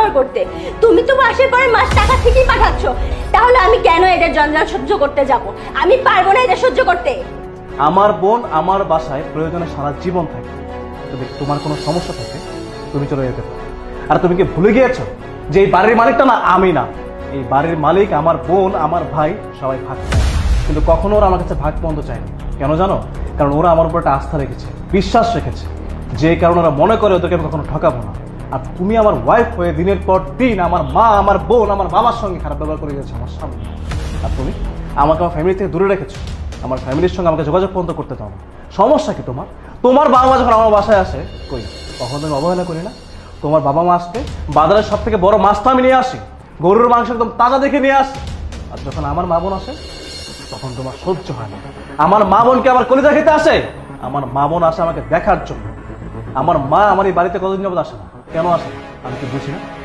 সংসার করতে। তুমি তো মাসের পরে মাস টাকা ঠিকই পাঠাচ্ছ, তাহলে আমি কেন এদের জঞ্জাল সহ্য করতে যাব? আমি পারবো না এটা সহ্য করতে। আমার বোন আমার বাসায় প্রয়োজনে সারা জীবন থাকে। যদি তোমার কোনো সমস্যা থাকে তুমি চলে যেতে পারো। আর তুমি কি ভুলে গিয়েছো যে এই বাড়ির মালিকটা না আমি না, এই বাড়ির মালিক আমার বোন আমার ভাই সবাই ভাগ চায়, কিন্তু কখনো ওরা আমার কাছে ভাগ পর্যন্ত চায়নি। কেন জানো? কারণ ওরা আমার উপর একটা আস্থা রেখেছে, বিশ্বাস রেখেছে, যে কারণে ওরা মনে করে ওদেরকে আমি কখনো ঠকাবো না। আর তুমি আমার ওয়াইফ হয়ে দিনের পর দিন আমার মা আমার বোন আমার বাবার সঙ্গে খারাপ ব্যবহার করে গেছো আমার সামনে। আর তুমি আমাকে আমার ফ্যামিলি থেকে দূরে রেখেছো, আমার ফ্যামিলির সঙ্গে আমাকে যোগাযোগ পর্যন্ত করতে চাও না। সমস্যা কি তোমার? তোমার বাবা মা যখন আমার বাসায় আসে, কই কখনো তুমি অবহেলা করি না? তোমার বাবা মা আসতে বাজারের সব থেকে বড় মাছটা আমি নিয়ে আসি, গরুর মাংস একদম তাজা দেখে নিয়ে আসি। আর যখন আমার মা বোন আসে তখন তোমার সহ্য হয় না। আমার মা বোনকে আমার কলিজা খেতে আসে? আমার মা বোন আসে আমাকে দেখার জন্য। আমার মা আমার এই বাড়িতে কতদিন যাবত আসে না, কেন আসে না আমি কি বুঝি না?